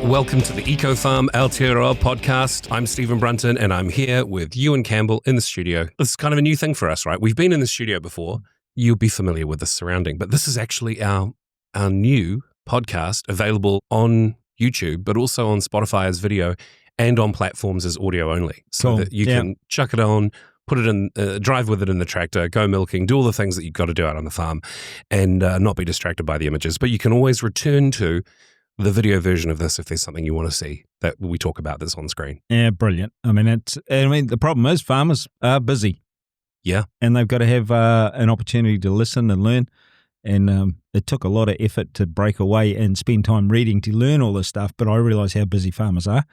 Welcome to the Eco Farm Aotearoa podcast. I'm Stephen Brunton, and I'm here with Ewan Campbell in the studio. This is kind of a new thing for us, right? We've been in the studio before. You'll be familiar with the surrounding, but this is actually our new podcast available on YouTube, but also on Spotify as video and on platforms as audio only. So that you can chuck it on, put it in, drive with it in the tractor, go milking, do all the things that you've got to do out on the farm and not be distracted by the images. But you can always return to the video version of this if there's something you want to see that we talk about that's on screen. Yeah, brilliant. I mean, the problem is farmers are busy. Yeah. And they've got to have an opportunity to listen and learn. And it took a lot of effort to break away and spend time reading to learn all this stuff. But I realise how busy farmers are,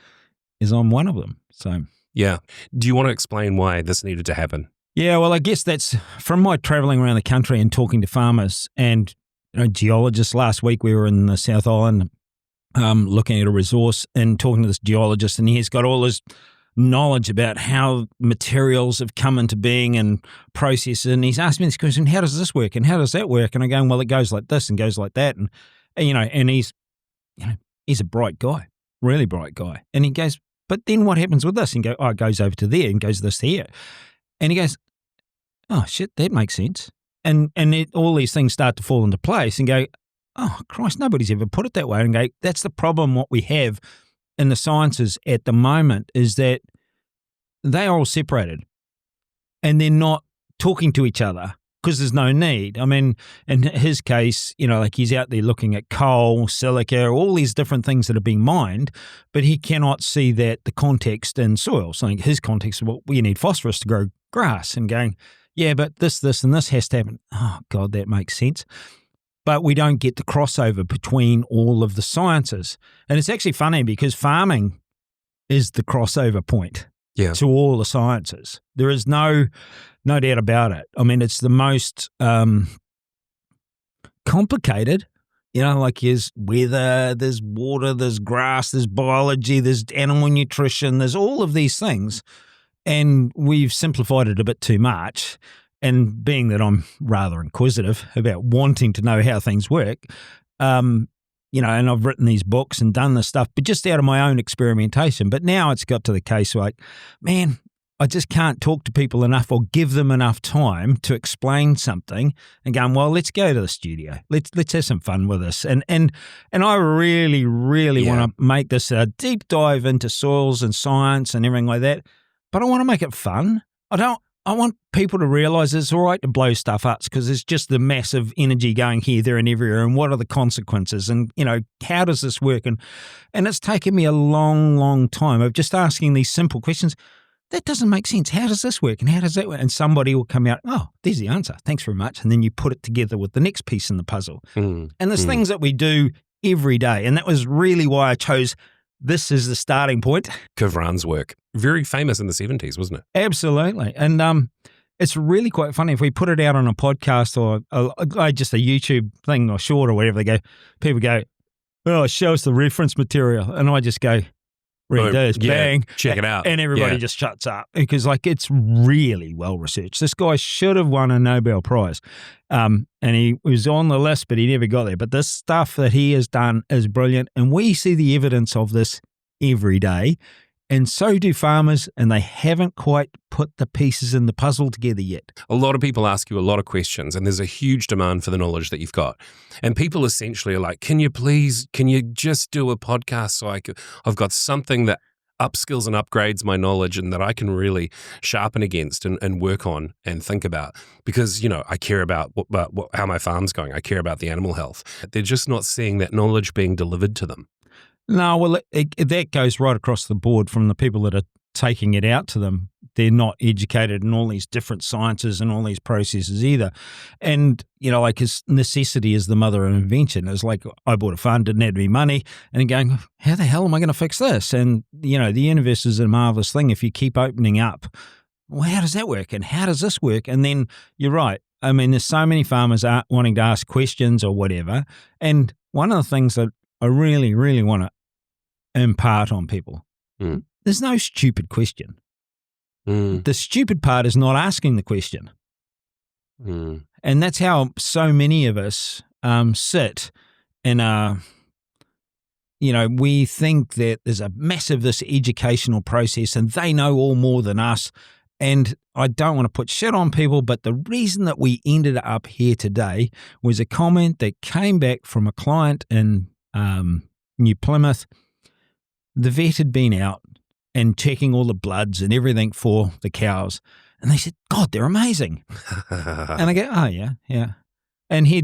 as I'm one of them. So yeah. Do you want to explain why this needed to happen? Yeah, well, I guess that's from my travelling around the country and talking to farmers and geologists. Last week we were in the South Island looking at a resource and talking to this geologist, and he's got all this knowledge about how materials have come into being and processes. And he's asked me this question: how does this work and how does that work? And I'm going, well, it goes like this and goes like that. And and he's a bright guy, really bright guy. And he goes, but then what happens with this? And go, oh, it goes over to there and goes this here. And he goes, oh shit, that makes sense. And all these things start to fall into place and go, oh Christ, nobody's ever put it that way. And go, that's the problem. What we have in the sciences at the moment is that they are all separated and they're not talking to each other because there's no need. I mean, in his case, like he's out there looking at coal, silica, all these different things that are being mined, but he cannot see that the context in soil. So his context is, well, you need phosphorus to grow grass, and going, yeah, but this, and this has to happen. Oh God, that makes sense. But we don't get the crossover between all of the sciences. And it's actually funny because farming is the crossover point to all the sciences. There is no doubt about it. I mean, it's the most complicated, like there's weather, there's water, there's grass, there's biology, there's animal nutrition, there's all of these things. And we've simplified it a bit too much. And being that I'm rather inquisitive about wanting to know how things work, and I've written these books and done this stuff, but just out of my own experimentation. But now it's got to the case like, man, I just can't talk to people enough or give them enough time to explain something and going, well, let's go to the studio. Let's have some fun with this. And I really, really want to make this a deep dive into soils and science and everything like that. But I want to make it fun. I want people to realise it's all right to blow stuff up because it's just the massive energy going here, there and everywhere, and what are the consequences, and, how does this work? And it's taken me a long, long time of just asking these simple questions. That doesn't make sense. How does this work? And how does that work? And somebody will come out, oh, there's the answer. Thanks very much. And then you put it together with the next piece in the puzzle. And there's things that we do every day. And that was really why I chose this is the starting point. Kervran's work. Very famous in the 70s, wasn't it? Absolutely. And it's really quite funny if we put it out on a podcast or just a YouTube thing or short or whatever, people go, oh, show us the reference material. And I just go, read this, bang. Check it out. And everybody just shuts up because it's really well researched. This guy should have won a Nobel Prize. And he was on the list, but he never got there. But this stuff that he has done is brilliant. And we see the evidence of this every day. And so do farmers, and they haven't quite put the pieces in the puzzle together yet. A lot of people ask you a lot of questions, and there's a huge demand for the knowledge that you've got. And people essentially are like, can you just do a podcast so I've got something that upskills and upgrades my knowledge and that I can really sharpen against and work on and think about? Because, I care about how my farm's going. I care about the animal health. They're just not seeing that knowledge being delivered to them. No, well, that goes right across the board from the people that are taking it out to them. They're not educated in all these different sciences and all these processes either. And, his necessity is the mother of invention. It's like I bought a farm, didn't have any money, and going, how the hell am I going to fix this? And, the universe is a marvelous thing if you keep opening up. Well, how does that work? And how does this work? And then you're right. I mean, there's so many farmers wanting to ask questions or whatever. And one of the things that I really, really want to impart on people. There's no stupid question. The stupid part is not asking the question. And that's how so many of us sit in a we think that there's a massive this educational process and they know all more than us. And I don't want to put shit on people, but the reason that we ended up here today was a comment that came back from a client in New Plymouth. The vet had been out and checking all the bloods and everything for the cows. And they said, God, they're amazing. And I go, oh, yeah. And he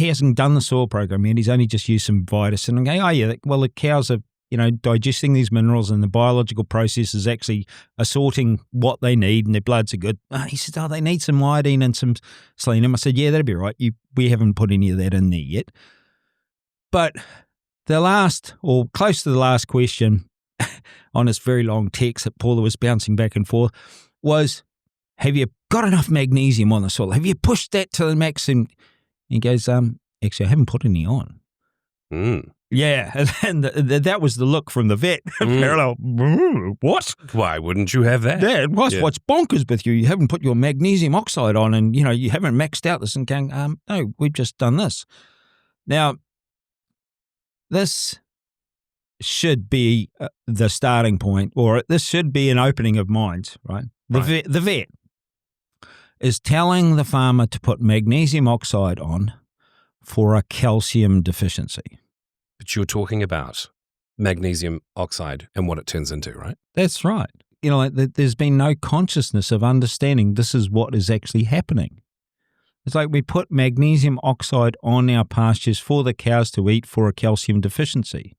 hasn't done the soil program yet. He's only just used some Vitus. And I go, oh, yeah, well, the cows are, digesting these minerals and the biological process is actually assorting what they need and their bloods are good. He said, oh, they need some iodine and some selenium. I said, yeah, that'd be right. We haven't put any of that in there yet. But the last, or close to the last question on this very long text that Paula was bouncing back and forth was, have you got enough magnesium on the soil? Have you pushed that to the max? And he goes, actually, I haven't put any on. Yeah, and that was the look from the vet. What? Why wouldn't you have that? Yeah, what's bonkers with you? You haven't put your magnesium oxide on and, you haven't maxed out this and going, no, we've just done this. Now, this should be the starting point, or this should be an opening of minds, right? The vet is telling the farmer to put magnesium oxide on for a calcium deficiency. But you're talking about magnesium oxide and what it turns into, right? That's right. There's been no consciousness of understanding this is what is actually happening. It's like we put magnesium oxide on our pastures for the cows to eat for a calcium deficiency.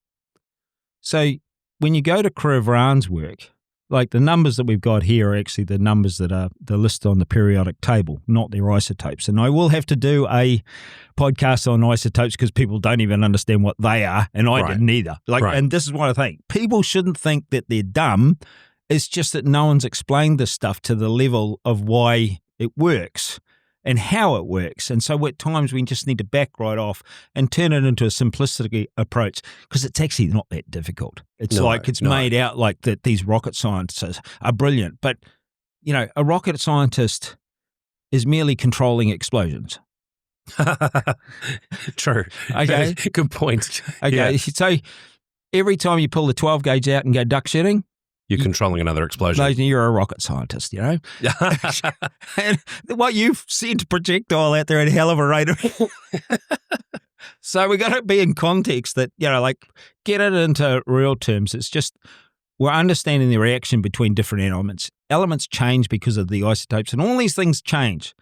So when you go to Kervran's work, like the numbers that we've got here are actually the numbers that are listed on the periodic table, not their isotopes. And I will have to do a podcast on isotopes because people don't even understand what they are, and I didn't either. And this is what I think. People shouldn't think that they're dumb. It's just that no one's explained this stuff to the level of why it works and how it works. And so at times we just need to back right off and turn it into a simplistic approach because it's actually not that difficult. It's made out like that these rocket scientists are brilliant. But, a rocket scientist is merely controlling explosions. True. Okay. Good point. Okay. Yeah. So every time you pull the 12 gauge out and go duck shooting, you're controlling another explosion. You're a rocket scientist, And what you've sent projectile out there at a hell of a rate. So we got to be in context that, get it into real terms. It's just we're understanding the reaction between different elements. Elements change because of the isotopes and all these things change.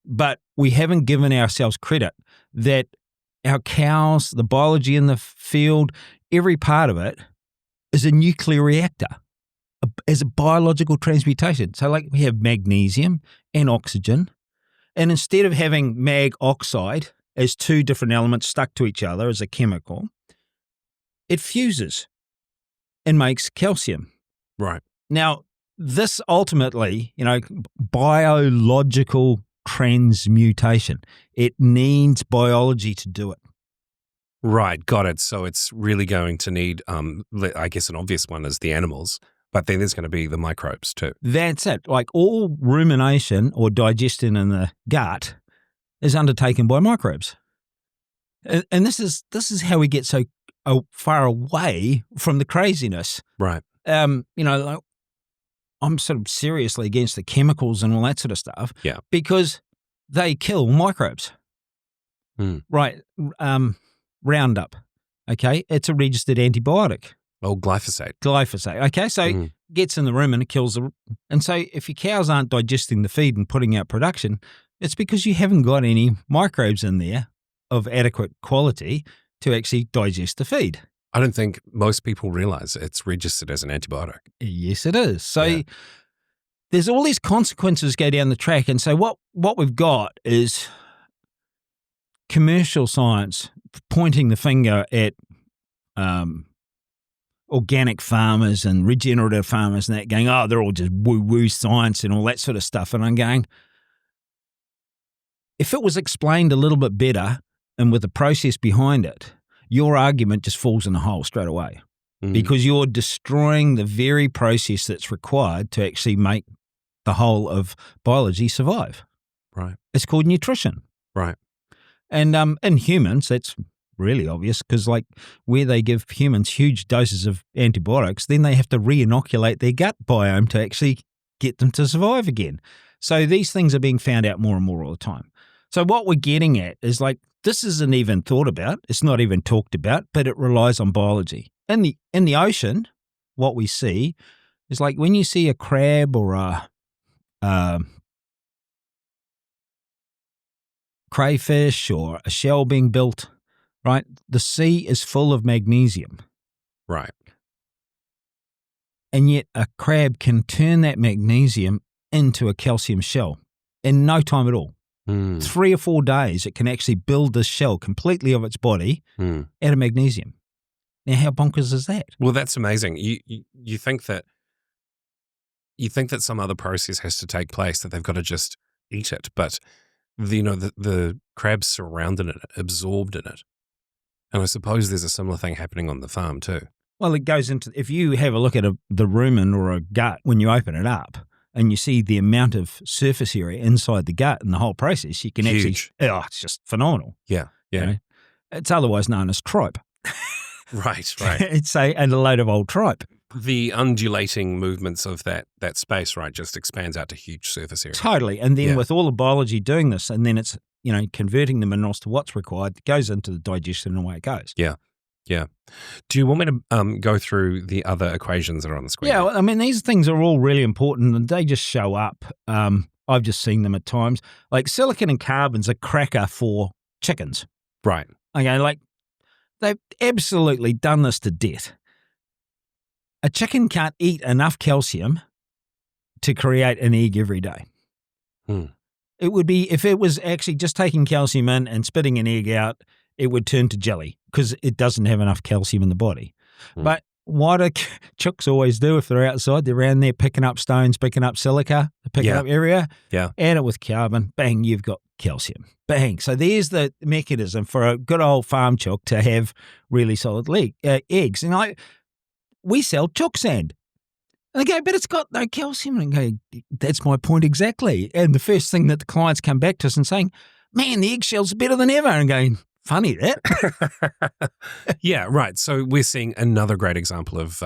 But we haven't given ourselves credit that our cows, the biology in the field, every part of it is a nuclear reactor. As a biological transmutation. So we have magnesium and oxygen, and instead of having mag oxide as two different elements stuck to each other as a chemical, it fuses and makes calcium. Right. Now, this ultimately, biological transmutation, it needs biology to do it. Right, got it. So it's really going to need, I guess an obvious one is the animals. But then there's going to be the microbes too. That's it. All rumination or digestion in the gut is undertaken by microbes. And this is how we get so far away from the craziness. Right. I'm sort of seriously against the chemicals and all that sort of stuff. Yeah. Because they kill microbes. Right. Roundup. Okay. It's a registered antibiotic. Oh, glyphosate. Okay, so gets in the room and it kills the. And so if your cows aren't digesting the feed and putting out production, it's because you haven't got any microbes in there of adequate quality to actually digest the feed. I don't think most people realize it's registered as an antibiotic. Yes, it is. So there's all these consequences go down the track. And so what we've got is commercial science pointing the finger at organic farmers and regenerative farmers and that going, oh, they're all just woo-woo science and all that sort of stuff. And I'm going, if it was explained a little bit better and with the process behind it, your argument just falls in a hole straight away because you're destroying the very process that's required to actually make the whole of biology survive. Right. It's called nutrition. Right. And in humans, that's really obvious because, like, where they give humans huge doses of antibiotics, then they have to re-inoculate their gut biome to actually get them to survive again. So these things are being found out more and more all the time. So what we're getting at is, like, this isn't even thought about. It's not even talked about, but it relies on biology. In the ocean, what we see is, like, when you see a crab or a crayfish or a shell being built, right? The sea is full of magnesium. Right. And yet a crab can turn that magnesium into a calcium shell in no time at all. 3 or 4 days, it can actually build this shell completely of its body out of magnesium. Now, how bonkers is that? Well, that's amazing. You think that some other process has to take place, that they've got to just eat it, but the crab's surrounded in it, absorbed in it. And I suppose there's a similar thing happening on the farm too. Well, it goes into, if you have a look at the rumen or a gut, when you open it up and you see the amount of surface area inside the gut and the whole process, you can Huge. it's just phenomenal. Yeah. You know? It's otherwise known as tripe. Right. It's a load of old tripe. The undulating movements of that space, right, just expands out to huge surface area. Totally. And then with all the biology doing this, and then it's, converting the minerals to what's required, it goes into the digestion and away it goes. Yeah. Do you want me to go through the other equations that are on the screen? Yeah, I mean, these things are all really important and they just show up. I've just seen them at times. Like silicon and carbon's a cracker for chickens. Right. Okay, like they've absolutely done this to death. A chicken can't eat enough calcium to create an egg every day. It would be, if it was actually just taking calcium in and spitting an egg out, it would turn to jelly because it doesn't have enough calcium in the body. But what do chooks always do if they're outside? They're around there picking up stones, picking up silica, picking up area. Yeah. Add it with carbon, bang, you've got calcium. Bang. So there's the mechanism for a good old farm chook to have really solid eggs. And we sell chook sand. And they go, but it's got no calcium. And I go, that's my point exactly. And the first thing that the clients come back to us and saying, man, the eggshells are better than ever. And going, funny that. Yeah, right. So we're seeing another great example of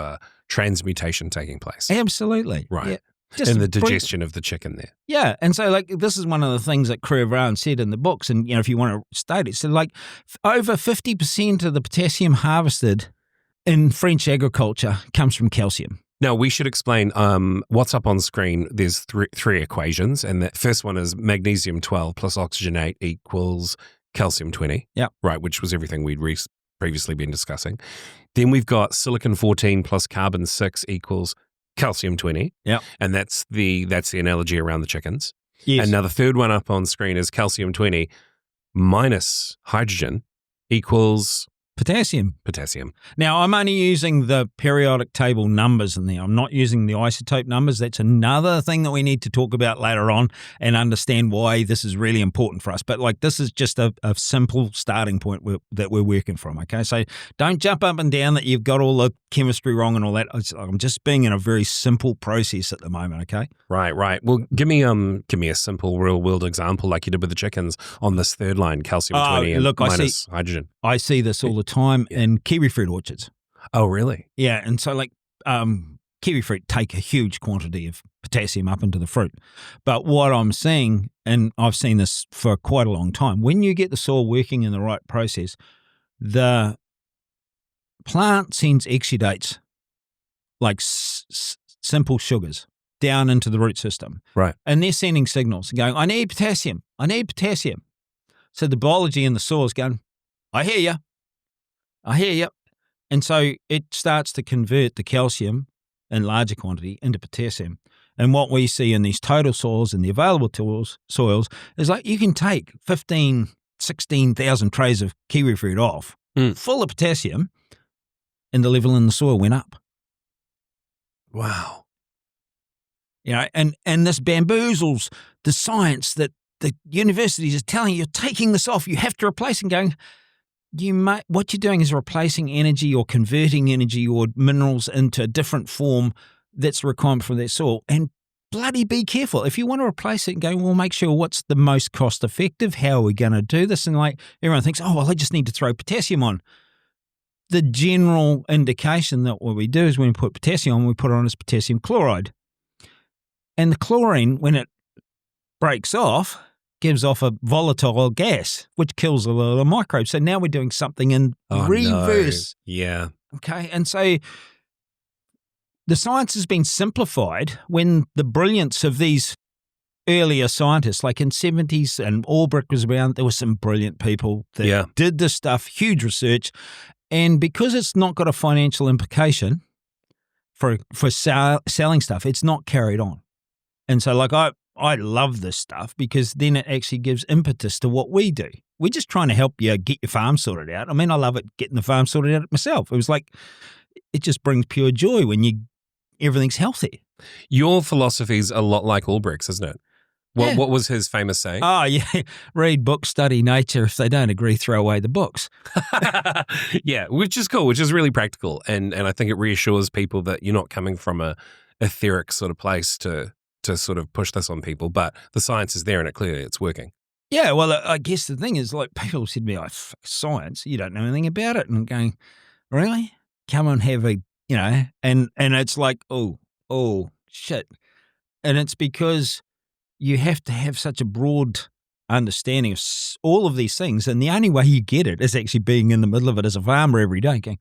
transmutation taking place. Absolutely. Right. Yeah. And the digestion of the chicken there. Yeah. And so, like, this is one of the things that Kervran said in the books. And, if you want to state it, so, like, over 50% of the potassium harvested in French agriculture comes from calcium. Now, we should explain what's up on screen. There's three equations, and the first one is magnesium 12 plus oxygen 8 equals calcium 20. Yeah. Right, which was everything we'd previously been discussing. Then we've got silicon 14 plus carbon 6 equals calcium 20. Yeah. And that's the analogy around the chickens. Yes. And now the third one up on screen is calcium 20 minus hydrogen equals Potassium. Now, I'm only using the periodic table numbers in there. I'm not using the isotope numbers. That's another thing that we need to talk about later on and understand why this is really important for us. But, like, this is just a simple starting point that we're working from, okay? So don't jump up and down that you've got all the chemistry wrong and all that. I'm just being in a very simple process at the moment, okay? Right. Well, give me a simple real-world example like you did with the chickens on this third line, calcium 20 and minus hydrogen. I see this all the time in kiwi fruit orchards. Oh, really? Yeah, and so, like, kiwi fruit take a huge quantity of potassium up into the fruit. But what I'm seeing, and I've seen this for quite a long time, when you get the soil working in the right process, the plant sends exudates, like simple sugars, down into the root system. Right. And they're sending signals going, I need potassium. So the biology in the soil is going, I hear you. And so it starts to convert the calcium in larger quantity into potassium. And what we see in these total soils and the available soils is, like, you can take 15, 16,000 trays of kiwi fruit off, full of potassium, and the level in the soil went up. Wow. And this bamboozles the science that the universities are telling you, you're taking this off, you have to replace, and going, what you're doing is replacing energy or converting energy or minerals into a different form that's a requirement for that soil. And bloody be careful. If you want to replace it, go, well, make sure what's the most cost effective. How are we going to do this? And like everyone thinks, oh, well, I just need to throw potassium on. The general indication that what we do is when we put potassium on, we put it on as potassium chloride. And the chlorine, when it breaks off, gives off a volatile gas, which kills a lot of microbes. So now we're doing something in reverse. No. Yeah. Okay. And so the science has been simplified when the brilliance of these earlier scientists, like in 70s and Albrecht was around, there were some brilliant people that did this stuff, huge research. And because it's not got a financial implication for selling stuff, it's not carried on. And so like I love this stuff because then it actually gives impetus to what we do. We're just trying to help you get your farm sorted out. I mean, I love it getting the farm sorted out myself. It was like, it just brings pure joy when everything's healthy. Your philosophy's a lot like Albrecht's, isn't it? What was his famous saying? Oh, yeah. Read books, study nature. If they don't agree, throw away the books. Yeah, which is cool, which is really practical. And I think it reassures people that you're not coming from a etheric sort of place to sort of push this on people, but the science is there and clearly it's working. Yeah, well, I guess the thing is, like, people said to me, science, you don't know anything about it. And I'm going, really? Come and have a, and it's like, oh, shit. And it's because you have to have such a broad understanding of all of these things. And the only way you get it is actually being in the middle of it as a farmer every day going,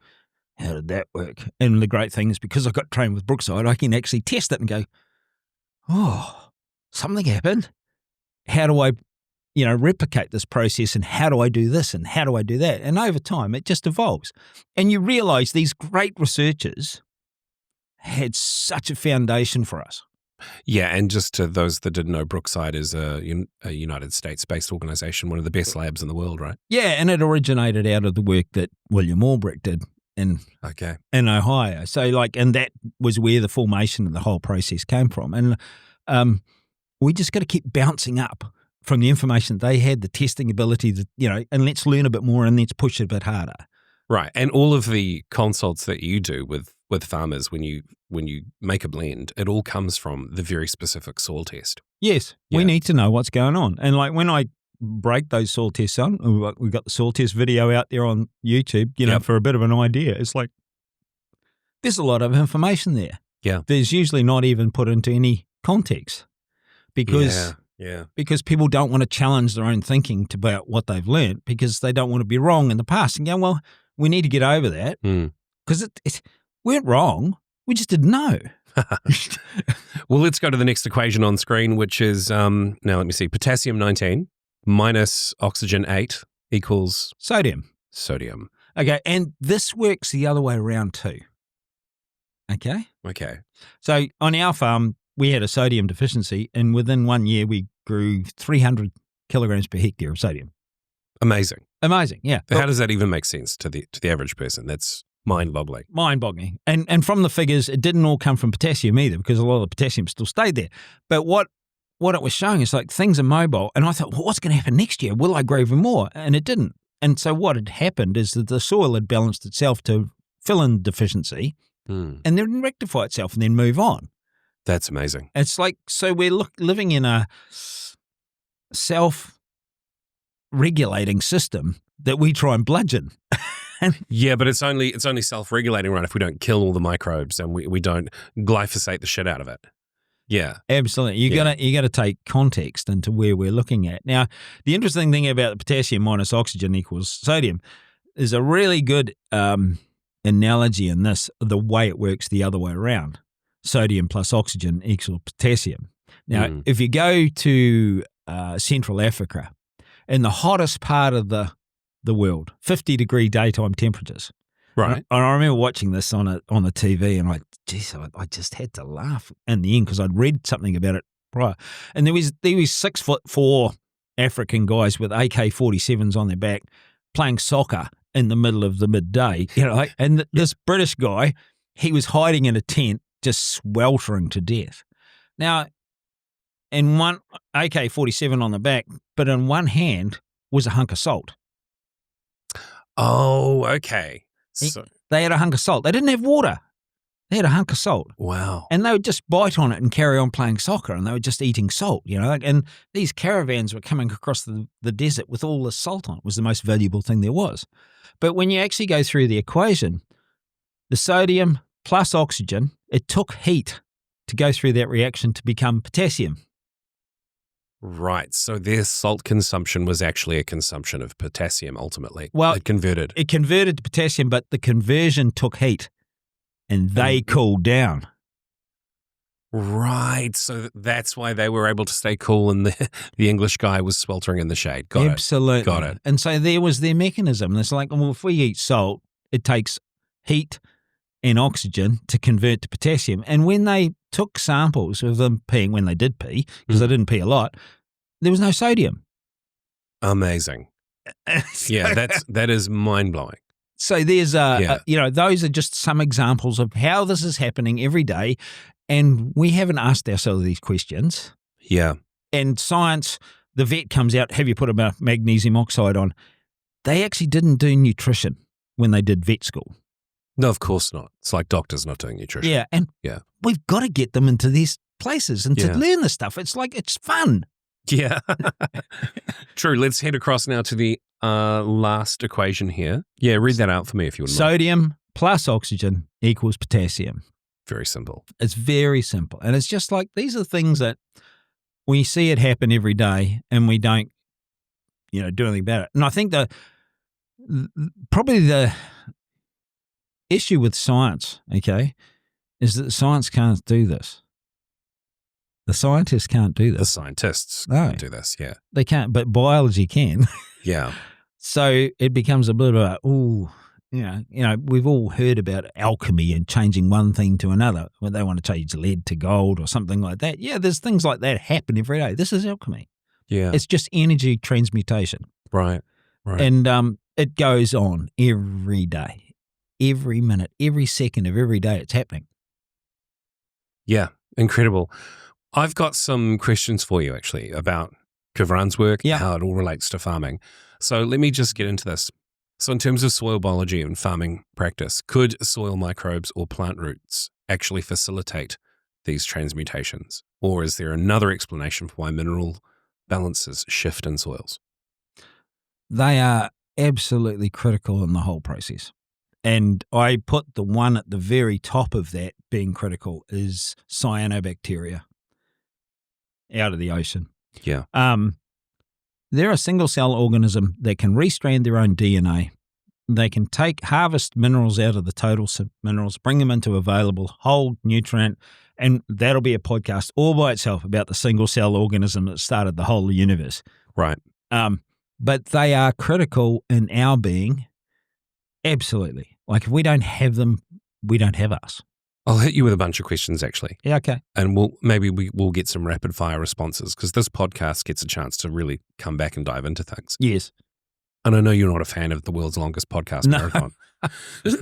how did that work? And the great thing is because I got trained with Brookside, I can actually test it and go, oh, something happened. How do I, replicate this process and how do I do this and how do I do that? And over time, it just evolves. And you realize these great researchers had such a foundation for us. Yeah, and just to those that didn't know, Brookside is a United States-based organization, one of the best labs in the world, right? Yeah, and it originated out of the work that William Albrecht did in Ohio. So and that was where the formation of the whole process came from. And we just got to keep bouncing up from the information they had, the testing ability, and let's learn a bit more and let's push it a bit harder. Right, and all of the consults that you do with farmers when you make a blend, it all comes from the very specific soil test. Yes, we need to know what's going on. And when I break those soil tests on, we've got the soil test video out there on YouTube, for a bit of an idea. It's like, there's a lot of information there. Yeah. There's usually not even put into any context because people don't want to challenge their own thinking about what they've learned because they don't want to be wrong in the past and go, well, we need to get over that because it weren't wrong. We just didn't know. Well, let's go to the next equation on screen, which is, now let me see, potassium 19 minus oxygen 8 equals? Sodium. Okay, and this works the other way around too. Okay? Okay. So on our farm, we had a sodium deficiency, and within 1 year, we grew 300 kilograms per hectare of sodium. Amazing, yeah. How does that even make sense to the average person? That's mind-boggling. And from the figures, it didn't all come from potassium either because a lot of the potassium still stayed there. But what it was showing is like things are mobile, and I thought, well, what's going to happen next year? Will I grow even more? And it didn't. And so what had happened is that the soil had balanced itself to fill in deficiency and then rectify itself and then move on. That's amazing. It's like, so we're living in a self-regulating system that we try and bludgeon. Yeah, but it's only self-regulating, right, if we don't kill all the microbes and we don't glyphosate the shit out of it. Yeah. Absolutely. You gotta take context into where we're looking at. Now, the interesting thing about the potassium minus oxygen equals sodium is a really good analogy in this, the way it works the other way around. Sodium plus oxygen equals potassium. Now, if you go to Central Africa, in the hottest part of the world, 50-degree daytime temperatures. Right. And I remember watching this on the TV, and I just had to laugh in the end because I'd read something about it prior. And there was 6'4" African guys with AK-47s on their back playing soccer in the middle of the midday, and this British guy, he was hiding in a tent, just sweltering to death. Now, in one AK-47 on the back, but in one hand was a hunk of salt. Oh, okay. So they had a hunk of salt. They didn't have water. They had a hunk of salt. Wow. And they would just bite on it and carry on playing soccer, and they were just eating salt, And these caravans were coming across the desert with all the salt on it. It was the most valuable thing there was. But when you actually go through the equation, the sodium plus oxygen, it took heat to go through that reaction to become potassium. Right. So their salt consumption was actually a consumption of potassium ultimately. Well, it converted. It converted to potassium, but the conversion took heat. And they cooled down. Right. So that's why they were able to stay cool and the English guy was sweltering in the shade. Absolutely. Got it. And so there was their mechanism. And it's like, well, if we eat salt, it takes heat and oxygen to convert to potassium. And when they took samples of them peeing, when they did pee, because they didn't pee a lot, there was no sodium. Amazing. Yeah, that is mind-blowing. So there's, those are just some examples of how this is happening every day, and we haven't asked ourselves these questions. Yeah. And science, the vet comes out, have you put a magnesium oxide on? They actually didn't do nutrition when they did vet school. No, of course not. It's like doctors not doing nutrition. Yeah, and we've got to get them into these places and to learn this stuff. It's like, it's fun. Yeah. True. Let's head across now to the last equation here. Yeah, read that out for me if you wouldn't mind. Sodium plus oxygen equals potassium. Very simple. It's very simple. And it's just like, these are things that we see it happen every day and we don't, do anything about it. And I think probably the issue with science, is that science can't do this. The scientists can't do this. The scientists can't do this, yeah. They can't, but biology can. Yeah. So it becomes a bit of we've all heard about alchemy and changing one thing to another. When they want to change lead to gold or something like that. Yeah, there's things like that happen every day. This is alchemy. Yeah. It's just energy transmutation. Right. And it goes on every day, every minute, every second of every day it's happening. Yeah, incredible. I've got some questions for you, actually, about Kervran's work, how it all relates to farming. So let me just get into this. So in terms of soil biology and farming practice, could soil microbes or plant roots actually facilitate these transmutations? Or is there another explanation for why mineral balances shift in soils? They are absolutely critical in the whole process. And I put the one at the very top of that being critical is cyanobacteria out of the ocean. Yeah. They're a single-cell organism that can restrand their own DNA. They can harvest minerals out of the total minerals, bring them into available whole nutrient, and that'll be a podcast all by itself about the single-cell organism that started the whole universe. Right. But they are critical in our being, absolutely. Like if we don't have them, we don't have us. I'll hit you with a bunch of questions, actually. Yeah, okay. And we'll get some rapid fire responses because this podcast gets a chance to really come back and dive into things. Yes. And I know you're not a fan of the world's longest podcast marathon.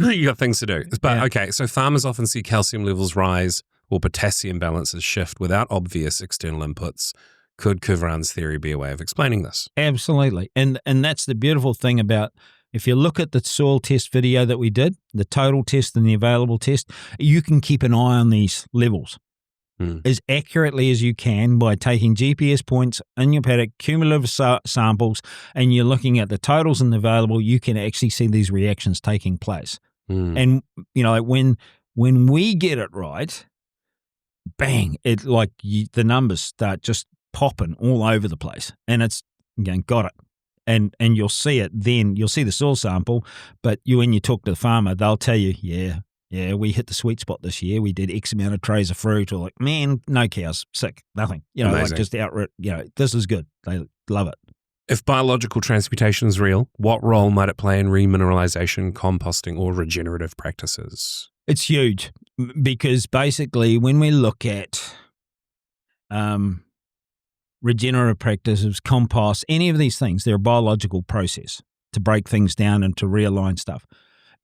You got things to do. But okay, so farmers often see calcium levels rise or potassium balances shift without obvious external inputs. Could Kervran's theory be a way of explaining this? Absolutely. And that's the beautiful thing about, if you look at the soil test video that we did, the total test and the available test, you can keep an eye on these levels as accurately as you can by taking GPS points in your paddock, cumulative samples, and you're looking at the totals and the available, you can actually see these reactions taking place. And, when we get it right, bang, the numbers start just popping all over the place. And it's going, got it. And you'll see it then. You'll see the soil sample, but when you talk to the farmer, they'll tell you, yeah, we hit the sweet spot this year. We did X amount of trays of fruit, or like, man, no cows, sick, nothing. Amazing. Just outright, this is good. They love it. If biological transmutation is real, what role might it play in remineralization, composting, or regenerative practices? It's huge because basically when we look at regenerative practices, compost, any of these things, they're a biological process to break things down and to realign stuff.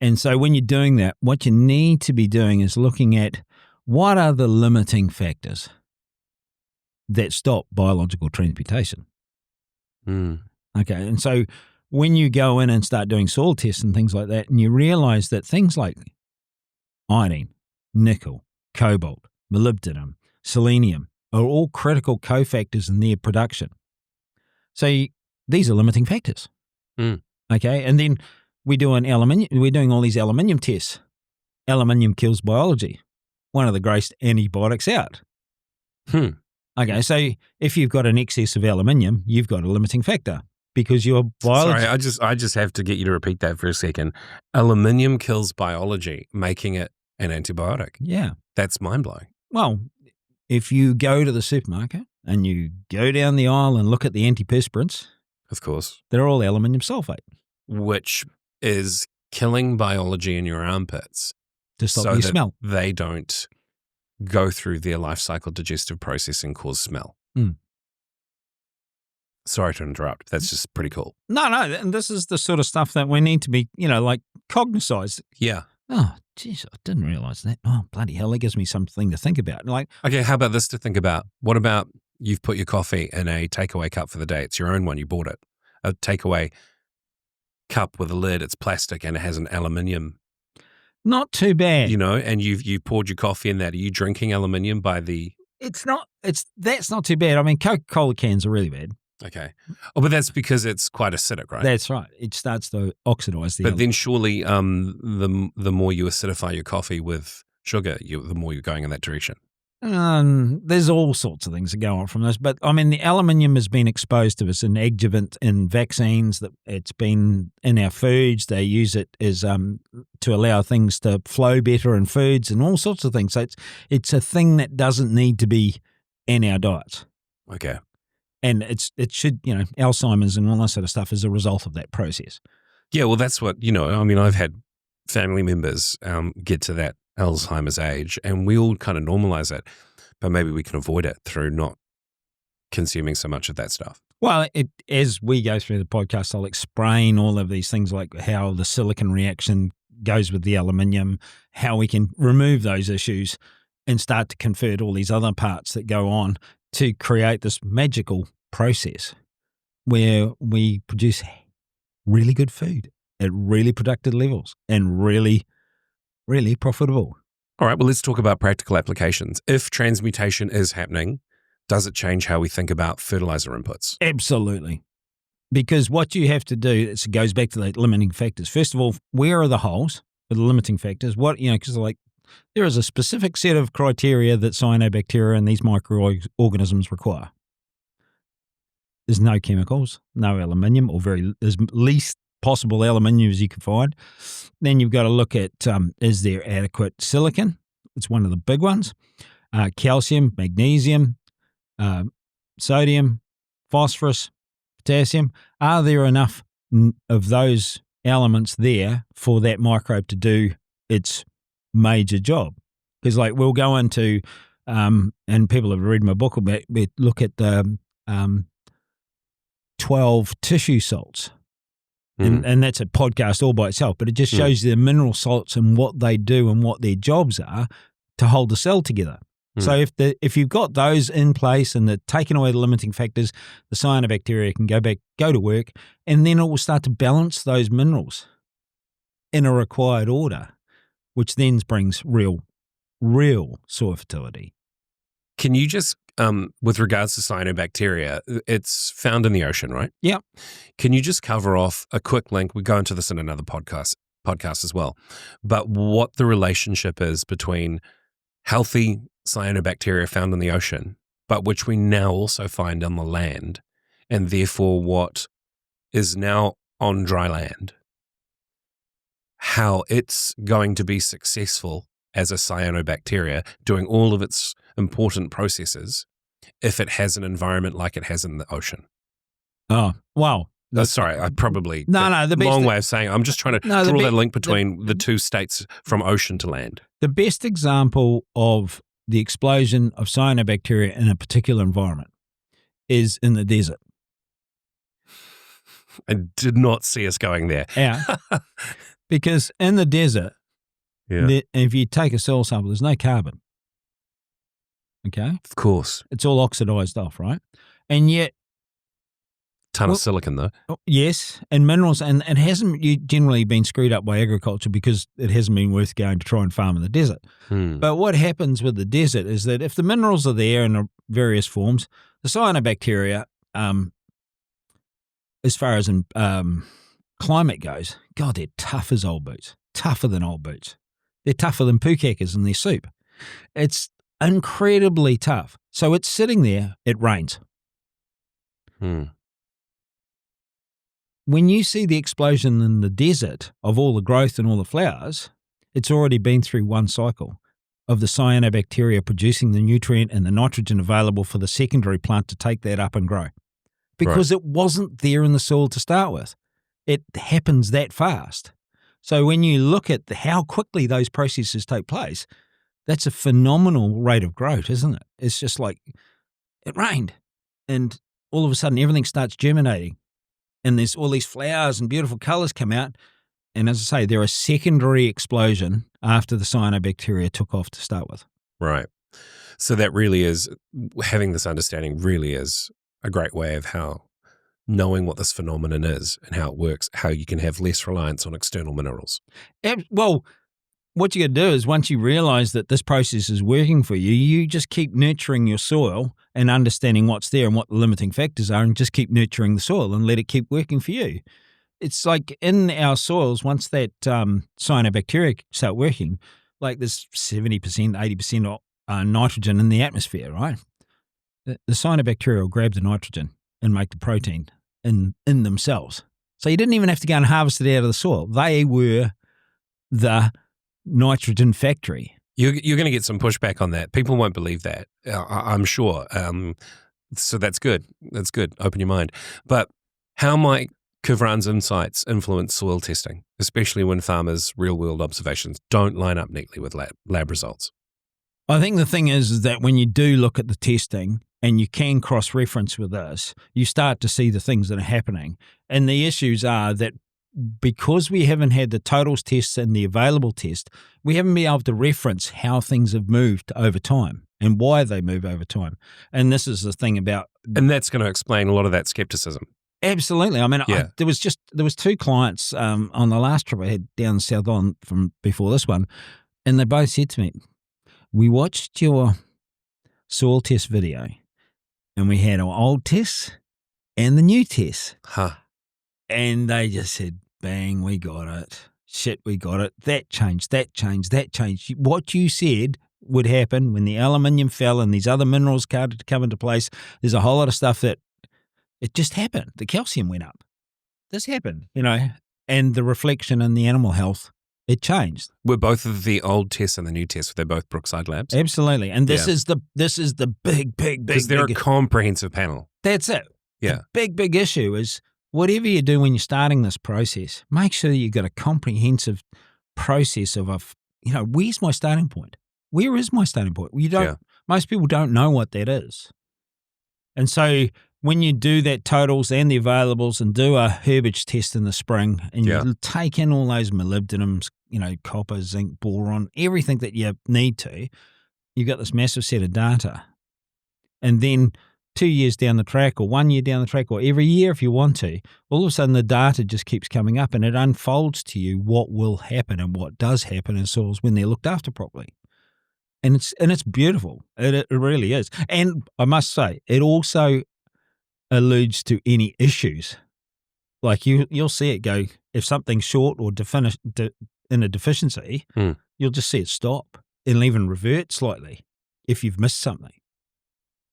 And so when you're doing that, what you need to be doing is looking at what are the limiting factors that stop biological transmutation. Okay, and so when you go in and start doing soil tests and things like that, and you realize that things like iodine, nickel, cobalt, molybdenum, selenium are all critical cofactors in their production. So these are limiting factors. Okay, and then we're doing all these aluminium tests. Aluminium kills biology. One of the greatest antibiotics out. Okay, so if you've got an excess of aluminium, you've got a limiting factor because your biology. Sorry, I just have to get you to repeat that for a second. Aluminium kills biology, making it an antibiotic. Yeah. That's mind-blowing. Well, if you go to the supermarket and you go down the aisle and look at the antiperspirants, of course, they're all aluminium sulfate. Which is killing biology in your armpits. To stop you smell. They don't go through their life cycle digestive process and cause smell. Sorry to interrupt. That's just pretty cool. No, and this is the sort of stuff that we need to be, like cognized. Yeah. Oh, geez, I didn't realize that. Oh, bloody hell, that gives me something to think about. Okay, how about this to think about? What about you've put your coffee in a takeaway cup for the day? It's your own one. You bought it. A takeaway cup with a lid. It's plastic and it has an aluminium. Not too bad. And you poured your coffee in that. Are you drinking aluminium by the... That's not too bad. I mean, Coca-Cola cans are really bad. Okay. Oh, but that's because it's quite acidic, right? That's right. It starts to oxidize the... But then surely the more you acidify your coffee with sugar, the more you're going in that direction. There's all sorts of things that go on from this. But, I mean, the aluminium has been exposed to us in adjuvant in vaccines. That it's been in our foods. They use it as to allow things to flow better in foods and all sorts of things. So it's a thing that doesn't need to be in our diets. Okay. And it should, Alzheimer's and all that sort of stuff is a result of that process. Yeah, well, that's what, I've had family members get to that Alzheimer's age, and we all kind of normalize it, but maybe we can avoid it through not consuming so much of that stuff. Well, as we go through the podcast, I'll explain all of these things, like how the silicon reaction goes with the aluminium, how we can remove those issues and start to convert all these other parts that go on to create this magical process where we produce really good food at really productive levels and really, really profitable. All right, well, let's talk about practical applications. If transmutation is happening, does it change how we think about fertilizer inputs? Absolutely. Because what you have to do, it goes back to the limiting factors. First of all, where are the holes for the limiting factors? Because there is a specific set of criteria that cyanobacteria and these microorganisms require. There's no chemicals, no aluminium, or as least possible aluminium as you can find. Then you've got to look at, is there adequate silicon? It's one of the big ones. Calcium, magnesium, sodium, phosphorus, potassium. Are there enough of those elements there for that microbe to do its major job? Because we'll go into, and people have read my book about, we look at the 12 tissue salts. And that's a podcast all by itself, but it just shows you the mineral salts and what they do and what their jobs are to hold the cell together. So if you've got those in place and they're taking away the limiting factors, the cyanobacteria can go to work, and then it will start to balance those minerals in a required order, which then brings real soil fertility. Can you just, with regards to cyanobacteria, it's found in the ocean, right? Yeah. Can you just cover off a quick link? We go into this in another podcast as well, but what the relationship is between healthy cyanobacteria found in the ocean, but which we now also find on the land, and therefore what is now on dry land, how it's going to be successful as a cyanobacteria doing all of its important processes if it has an environment like it has in the ocean. Oh, wow. Sorry, I probably... the long way of saying it. I'm just trying to draw that link between the two states from ocean to land. The best example of the explosion of cyanobacteria in a particular environment is in the desert. I did not see us going there. Yeah. Because in the desert, if you take a soil sample, there's no carbon. Okay? Of course. It's all oxidized off, right? And yet, Ton of silicon, though. Yes, and minerals, and it hasn't generally been screwed up by agriculture because it hasn't been worth going to try and farm in the desert. But what happens with the desert is that if the minerals are there in various forms, the cyanobacteria, as far as climate goes, God, they're tough as old boots, tougher than old boots. They're tougher than pookackers in their soup. It's incredibly tough. So it's sitting there, it rains. When you see the explosion in the desert of all the growth and all the flowers, it's already been through one cycle of the cyanobacteria producing the nutrient and the nitrogen available for the secondary plant to take that up and grow. Because it wasn't there in the soil to start with. It happens that fast. So when you look at how quickly those processes take place, that's a phenomenal rate of growth, isn't it? It's just like it rained and all of a sudden everything starts germinating and there's all these flowers and beautiful colours come out. And as I say, they're a secondary explosion after the cyanobacteria took off to start with. Right. So that really is, having this understanding really is a great way of how knowing what this phenomenon is and how it works, how you can have less reliance on external minerals. Well, what you got to do is once you realize that this process is working for you, you just keep nurturing your soil and understanding what's there and what the limiting factors are and just keep nurturing the soil and let it keep working for you. It's like in our soils, once that cyanobacteria start working, like there's 70%, 80% nitrogen in the atmosphere, right? The cyanobacteria will grab the nitrogen and make the protein in themselves. So you didn't even have to go and harvest it out of the soil. They were the nitrogen factory. You're going to get some pushback on that. People won't believe that, I'm sure. So that's good. That's good. Open your mind. But how might Kervran's insights influence soil testing, especially when farmers' real-world observations don't line up neatly with lab results? I think the thing is that when you do look at the testing and you can cross-reference with this, you start to see the things that are happening. And the issues are that because we haven't had the totals tests and the available test, we haven't been able to reference how things have moved over time and why they move over time. And this is the thing about... And that's going to explain a lot of that skepticism. Absolutely. I mean, Yeah. there was two clients on the last trip I had down South Island from before this one, and they both said to me, we watched your soil test video and we had our old tests and the new tests. Huh. And they just said, bang, we got it. Shit, we got it. That changed, that changed, that changed. What you said would happen when the aluminium fell and these other minerals started to come into place. There's a whole lot of stuff that it just happened. The calcium went up. This happened, and the reflection in the animal health, it changed. Were both of the old tests and the new tests, were they both Brookside Labs? Absolutely. And this is the big Because they're a comprehensive panel. That's it. Yeah. The big issue is whatever you do when you're starting this process, make sure you've got a comprehensive process of where's my starting point? Where is my starting point? Most people don't know what that is. And so when you do that totals and the availables and do a herbage test in the spring and you take in all those molybdenums, copper, zinc, boron, everything that you need to, you've got this massive set of data. And then 2 years down the track or 1 year down the track or every year if you want to, all of a sudden the data just keeps coming up and it unfolds to you what will happen and what does happen in soils when they're looked after properly. And it's beautiful. It really is. And I must say, it also alludes to any issues. Like you'll see it go, if something's short or in a deficiency, you'll just see it stop. It'll even revert slightly if you've missed something.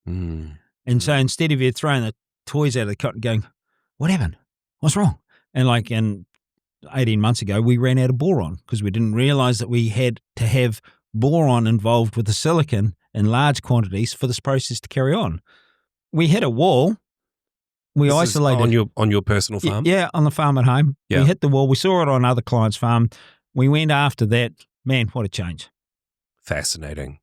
And so instead of you throwing the toys out of the cot going, what happened? What's wrong? And 18 months ago, we ran out of boron because we didn't realize that we had to have boron involved with the silicon in large quantities for this process to carry on. We hit a wall. We isolated on your personal farm. Yeah, on the farm at home. Yeah. We hit the wall. We saw it on other clients' farm. We went after that. Man, what a change! Fascinating.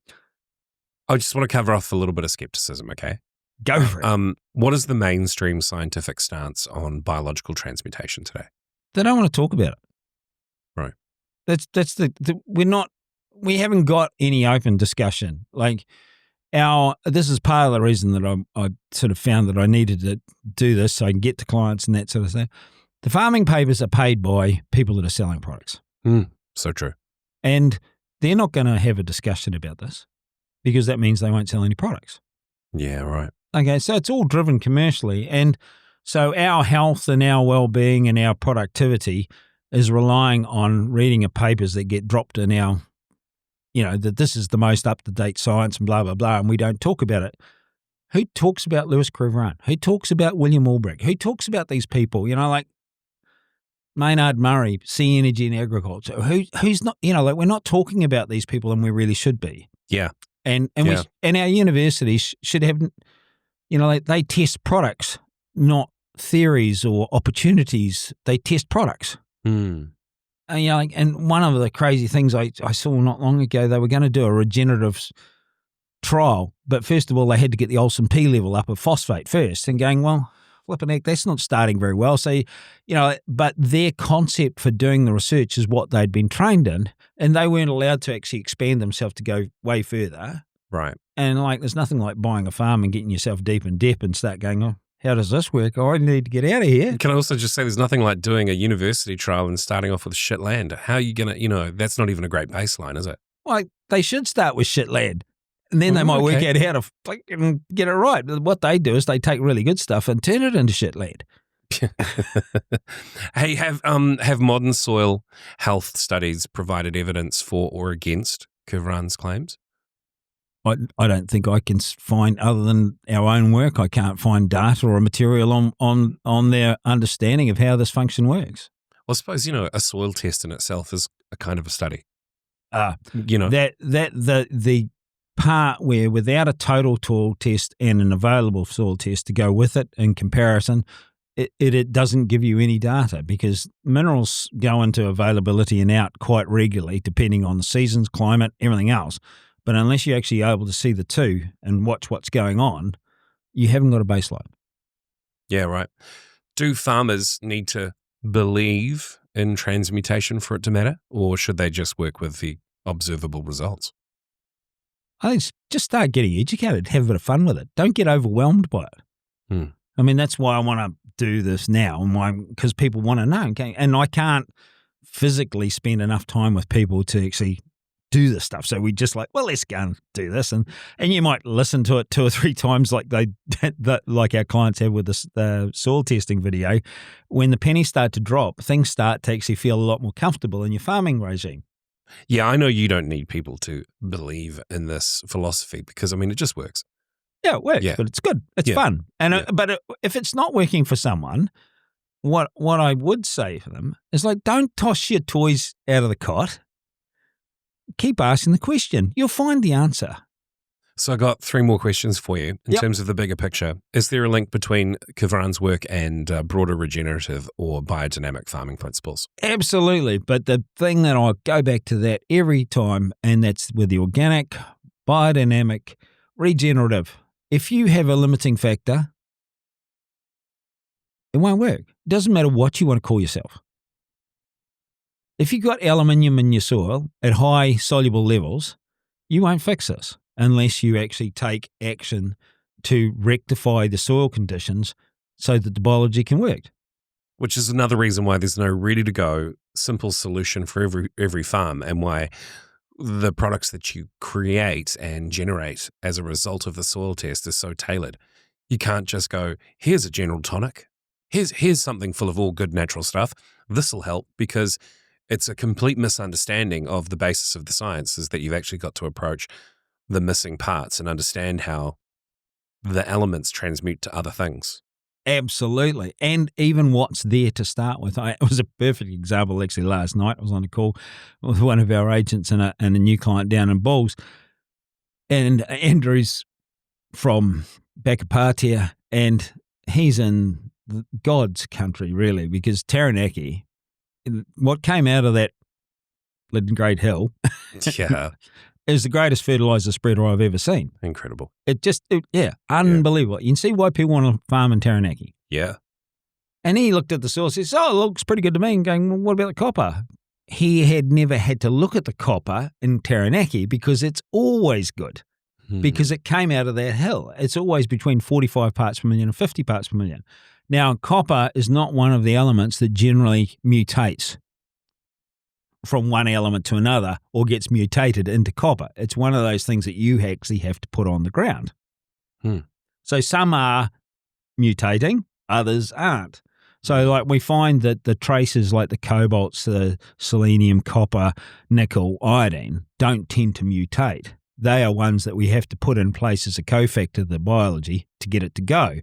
I just want to cover off a little bit of skepticism. Okay, go for it. What is the mainstream scientific stance on biological transmutation today? They don't want to talk about it. Right. That's we haven't got any open discussion. Like this is part of the reason that I sort of found that I needed to do this so I can get to clients and that sort of thing. The farming papers are paid by people that are selling products. So true. And they're not going to have a discussion about this because that means they won't sell any products. Yeah, right. Okay, so it's all driven commercially. And so our health and our well-being and our productivity is relying on reading of papers that get dropped in our, that this is the most up-to-date science and blah, blah, blah, and we don't talk about it. Who talks about Louis Kervran? Who talks about William Albrecht? Who talks about these people? Like Maynard Murray, Sea Energy and Agriculture. Who's not? We're not talking about these people, and we really should be. Yeah. And our universities should have, they test products, not theories or opportunities. They test products. And one of the crazy things I saw not long ago, they were going to do a regenerative trial, but first of all, they had to get the Olsen P level up of phosphate first, and going, well, flipping heck, that's not starting very well. So, but their concept for doing the research is what they'd been trained in, and they weren't allowed to actually expand themselves to go way further. Right. And there's nothing like buying a farm and getting yourself deep in debt and start going, oh, how does this work? Oh, I need to get out of here. Can I also just say there's nothing like doing a university trial and starting off with shit land? How are you going to, that's not even a great baseline, is it? Well, they should start with shit land. And then they might work out how to fucking get it right. What they do is they take really good stuff and turn it into shit land. Hey, have modern soil health studies provided evidence for or against Kervran's claims? I don't think I can find, other than our own work, I can't find data or material on their understanding of how this function works. Well, I suppose, a soil test in itself is a kind of a study. The part where without a total soil test and an available soil test to go with it in comparison, it doesn't give you any data, because minerals go into availability and out quite regularly depending on the seasons, climate, everything else. But unless you're actually able to see the two and watch what's going on, you haven't got a baseline. Yeah, right. Do farmers need to believe in transmutation for it to matter, or should they just work with the observable results? I think just start getting educated, have a bit of fun with it. Don't get overwhelmed by it. I mean, that's why I want to do this now, because people want to know. Okay? And I can't physically spend enough time with people to actually do this stuff. So we just let's go and do this. And you might listen to it 2 or 3 times like like our clients have with the soil testing video. When the pennies start to drop, things start to actually feel a lot more comfortable in your farming regime. Yeah, I know you don't need people to believe in this philosophy because, it just works. Yeah, it works, but it's good. It's fun. And but if it's not working for someone, what I would say for them is don't toss your toys out of the cot. Keep asking the question. You'll find the answer. So I got 3 more questions for you in terms of the bigger picture. Is there a link between Kervran's work and broader regenerative or biodynamic farming principles? Absolutely. But the thing that I go back to that every time, and that's with the organic, biodynamic, regenerative. If you have a limiting factor, it won't work. It doesn't matter what you want to call yourself. If you've got aluminium in your soil at high soluble levels, you won't fix this unless you actually take action to rectify the soil conditions so that the biology can work. Which is another reason why there's no ready-to-go simple solution for every farm, and why the products that you create and generate as a result of the soil test is so tailored. You can't just go, here's a general tonic. Here's something full of all good natural stuff. This will help, because it's a complete misunderstanding of the basis of the science, is that you've actually got to approach the missing parts and understand how the elements transmute to other things. Absolutely. And even what's there to start with. It was a perfect example actually last night. I was on a call with one of our agents and a new client down in Bulls. And Andrew's from Bakapatia, and he's in God's country, really, because Taranaki, what came out of that Great Hill is the greatest fertilizer spreader I've ever seen. Incredible. Unbelievable. You can see why people want to farm in Taranaki. Yeah. And he looked at the soil and says, it looks pretty good to me. And going, well, what about the copper? He had never had to look at the copper in Taranaki because it's always good. because it came out of that hill. It's always between 45 parts per million and 50 parts per million. Now, copper is not one of the elements that generally mutates from one element to another or gets mutated into copper. It's one of those things that you actually have to put on the ground. So some are mutating, others aren't. So like we find that the traces like the cobalts, the selenium, copper, nickel, iodine don't tend to mutate. They are ones that we have to put in place as a cofactor of the biology to get it to go.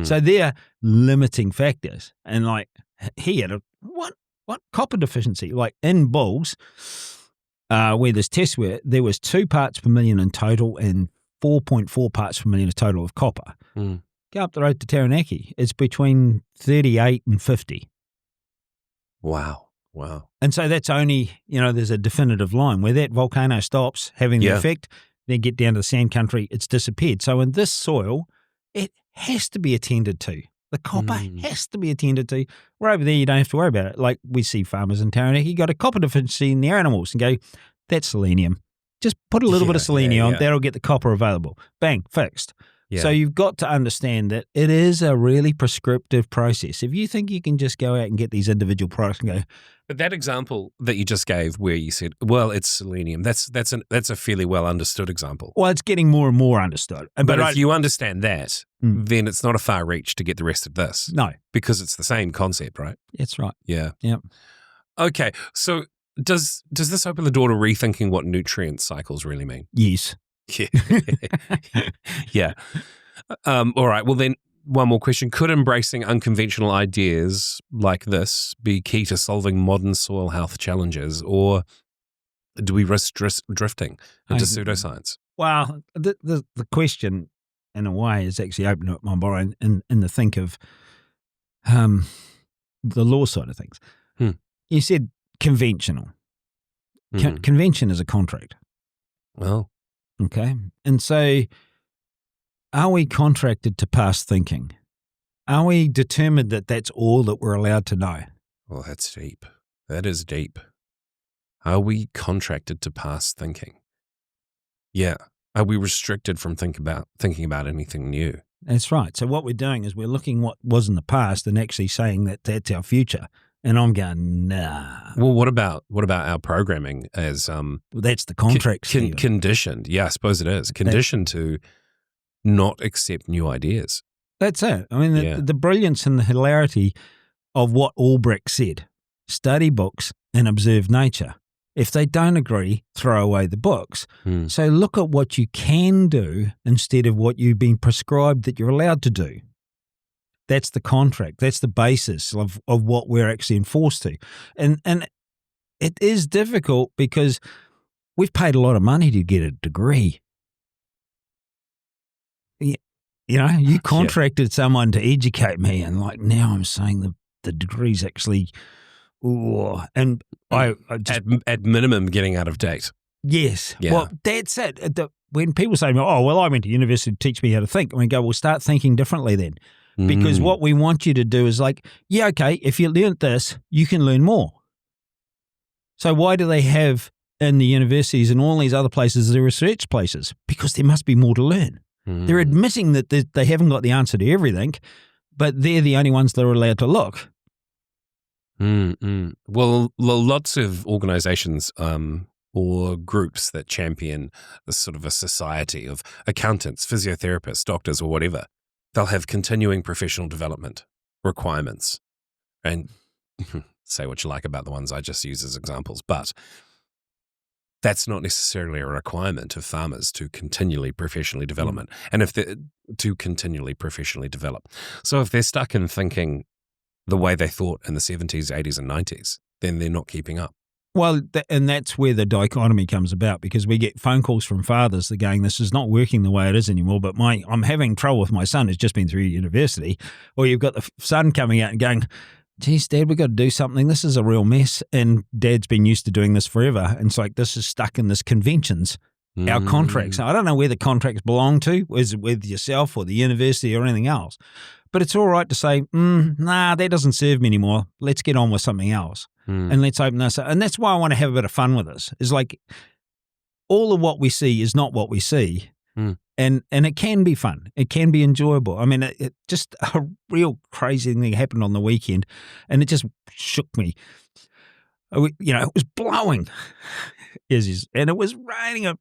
So they're limiting factors. And like he had what copper deficiency? Like in bulls, where this test were, there was 2 parts per million in total and 4.4 parts per million in total of copper. Go up the road to Taranaki, it's between 38 and 50. Wow. And so that's only, there's a definitive line. Where that volcano stops having the effect, then get down to the sand country, it's disappeared. So in this soil, it has to be attended to. The copper has to be attended to. Where over there, you don't have to worry about it. Like we see farmers in Taranaki got a copper deficiency in their animals and go, that's selenium. Just put a little bit of selenium on, that'll get the copper available. Bang, fixed. Yeah. So you've got to understand that it is a really prescriptive process. If you think you can just go out and get these individual products and go. But that example that you just gave where you said, well, it's selenium, that's a fairly well understood example. Well, it's getting more and more understood. But if you understand that, then it's not a far reach to get the rest of this. No. Because it's the same concept, right? That's right. Yeah. Yep. Okay. So does this open the door to rethinking what nutrient cycles really mean? Yes. Yeah. All right. Well, then one more question. Could embracing unconventional ideas like this be key to solving modern soil health challenges, or do we risk drifting into pseudoscience? Well, the question, in a way, is actually opening up my brain in the think of the law side of things. You said conventional. Convention is a contract. Well. Okay. And so are we contracted to past thinking? Are we determined that that's all that we're allowed to know? Well, that's deep. That is deep. Are we contracted to past thinking? Yeah. Are we restricted from thinking about anything new? That's right. So what we're doing is we're looking what was in the past and actually saying that that's our future. And I'm going, nah. Well, what about our programming as well, that's the contract. Conditioned? Yeah, I suppose it is conditioned to not accept new ideas. That's it. I mean, the brilliance and the hilarity of what Albrecht said: study books and observe nature. If they don't agree, throw away the books. So look at what you can do instead of what you've been prescribed that you're allowed to do. That's the contract. That's the basis of what we're actually enforced to. And it is difficult because we've paid a lot of money to get a degree. You contracted someone to educate me, and like now I'm saying the degree's actually, and I just, at minimum getting out of date. Yes. Yeah. Well, that's it. When people say, oh, well, I went to university to teach me how to think, and we go, well, start thinking differently then. Because what we want you to do is like, yeah, okay, if you learnt this, you can learn more. So why do they have in the universities and all these other places the research places? Because there must be more to learn. They're admitting that they haven't got the answer to everything, but they're the only ones that are allowed to look. Well, lots of organizations or groups that champion a sort of a society of accountants, physiotherapists, doctors, or whatever, they'll have continuing professional development requirements. And say what you like about the ones I just use as examples, but that's not necessarily a requirement of farmers to continually professionally develop. And if they're to continually professionally develop. So if they're stuck in thinking the way they thought in the 70s, 80s, and 90s, then they're not keeping up. Well, and that's where the dichotomy comes about, because we get phone calls from fathers that are going, this is not working the way it is anymore, but I'm having trouble with my son who's just been through university. Or you've got the son coming out and going, geez, Dad, we've got to do something. This is a real mess. And Dad's been used to doing this forever. And it's like, this is stuck in this conventions, our contracts. Now, I don't know where the contracts belong to, is it with yourself or the university or anything else? But it's all right to say, nah, that doesn't serve me anymore. Let's get on with something else. And let's open this up. And that's why I want to have a bit of fun with this. Is like, all of what we see is not what we see. And it can be fun. It can be enjoyable. I mean, it just a real crazy thing happened on the weekend, and it just shook me. It was blowing, and it was raining.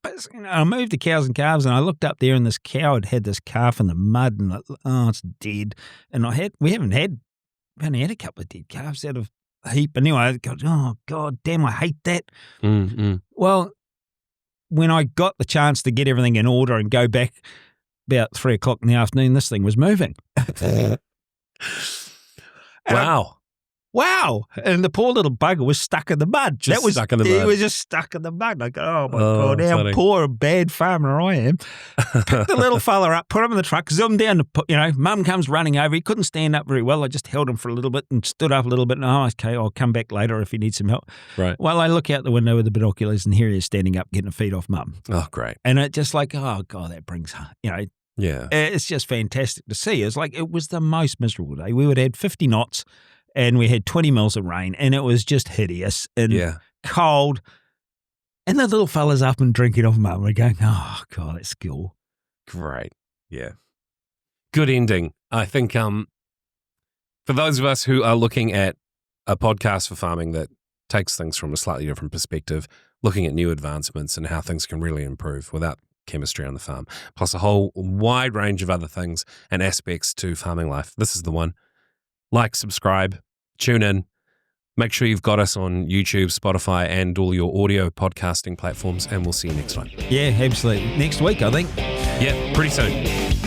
I moved the cows and calves, and I looked up there, and this cow had this calf in the mud, and it's dead. And we only had a couple of dead calves out of a heap. Anyway, I go, oh God damn, I hate that. Well, when I got the chance to get everything in order and go back about 3 o'clock in the afternoon, this thing was moving. Wow. And the poor little bugger was stuck in the mud. Stuck in the mud. He was just stuck in the mud. I go, oh my God, how funny. Poor and bad farmer I am. Picked the little fella up, put him in the truck, zoomed down, Mum comes running over. He couldn't stand up very well. I just held him for a little bit and stood up a little bit. And, okay, I'll come back later if he needs some help. Right. Well, I look out the window with the binoculars and here he is standing up, getting a feed off Mum. Oh, great. And it just like, oh God, that brings, yeah, it's just fantastic to see. It's like, it was the most miserable day. We would have had 50 knots. And we had 20 mils of rain, and it was just hideous and cold. And the little fella's up and drinking off Mum. We're going, oh, God, that's cool. Great. Yeah. Good ending. I think for those of us who are looking at a podcast for farming that takes things from a slightly different perspective, looking at new advancements and how things can really improve without chemistry on the farm, plus a whole wide range of other things and aspects to farming life, this is the one. Like, subscribe, tune in. Make sure you've got us on YouTube, Spotify, and all your audio podcasting platforms, and we'll see you next time. Yeah, absolutely. Next week, I think. Yeah, pretty soon.